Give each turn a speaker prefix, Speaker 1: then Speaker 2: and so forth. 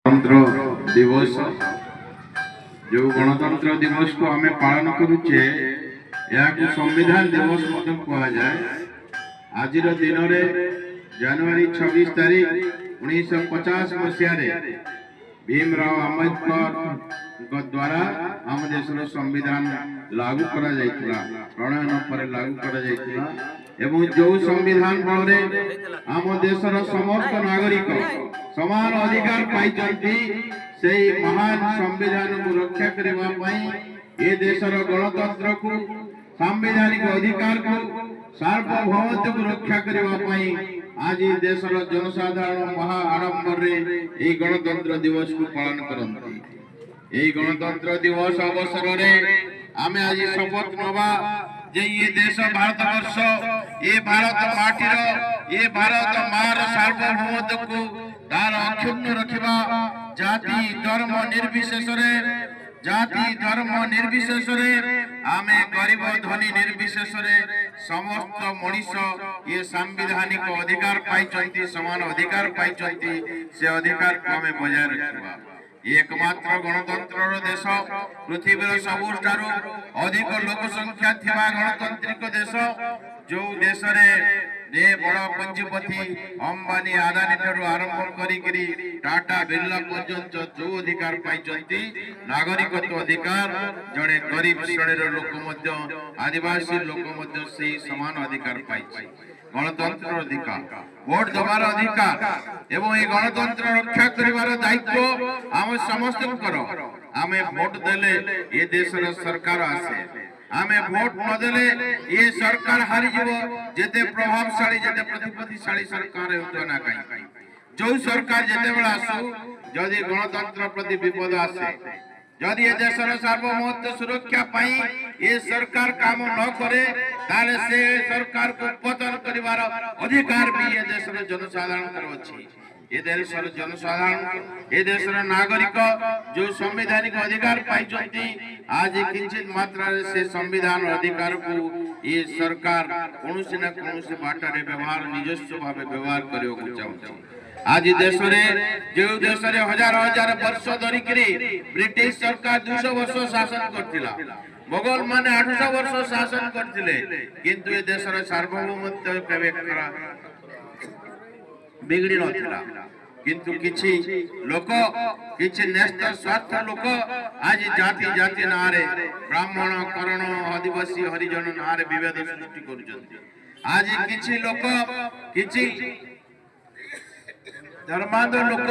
Speaker 1: गणतंत्र दिवस जो गणतंत्र दिवस को आम पालन करुचे या संविधान दिवस कह जाए। आज दिन में जनवरी 26 तारीख 1950 मसीह भीमराव आंबेडकर द्वारा आम देश संविधान लागू करा प्रणयन पर लागू करा जो संविधान फल आम देशर समस्त नागरिक समान अधिकार पाई से महान संविधान को रक्षा करने ये देशर गणतंत्र को सांविधानिक अधिकार को सार्वभौमत्व को रक्षा करने आज देशर जनसाधारण महा आडंबर रे गणतंत्र दिवस को पालन करते। गणतंत्र दिवस अवसर में आमे आज शपथ नवा जे ये देश भारत वर्ष ये भारत माटीर ये भारत मार सार्वभौमत्व को तार अक्षुण्ण रखिबा जाति धर्म निर्विशेष आमे गरीब धनी निर्विशेष समस्त मनीष ये सांविधानिक अधिकार पाई समान अधिकार पाई से अधिकार को आमे बजाय रखिबा। एकमात्र गणतंत्र देश पृथ्वी सबुठार अधिक लोक संख्या थिबा गणतांत्रिक देश जो देश रे बड़ पंजीपति अंबानी आदानी ठारू आरंभ करी टाटा बिरला पर्यंत जो अधिकार पाई नागरिकत्व अधिकार जड़े गरीब श्रेणीर लोक आदिवासी लोक से समान अधिकार पाई गणतंत्र अधिकार भोट देवार अधिकार एवं ये गणतंत्र रक्षा करिवार दायित्व आम समस्त आमे भोट देले ये देशर सरकार आसे आमे भोट न देले ये सरकार हारी जीवो जेते प्रभावशाली जेते प्रतिपत्तिशाली सरकार होतो ना काई जो सरकार जेते बेला आसु जदि गणतंत्र प्रति विपद आसे जदि ये देशर सार्वभौमत्व सुरक्षा पाई ये सरकार काम न करे ताले से सरकार को पतन करिवार अधिकार भी ये देशर जनसाधारण अछि। ये देशर जनसाधारण ये देशर नागरिक जो संवैधानिक अधिकार पाई आज किंचित मात्रा से संविधान अधिकार को ये सरकार कौनसी न कौनसी बाटारे व्यवहार निजस्व भाव व्यवहार करने चाहूँ। आज देश जो देश हजार हजार वर्ष धरिक ब्रिटिश सरकार 200 वर्ष शासन करथिला मुगल माने 800 वर्ष शासन करथिले किंतु ये देशर सार्वभौमत्व केबे बिगड़ी नथिला किंतु किछि लोक किछि नेस्त स्वार्थ लोक आज जाति जाति नारे ब्राह्मण करण आदिवासी हरिजन नारे विभेद सृष्टि करूछन्ति। आज किछि लोक किछि धर्मांध लोक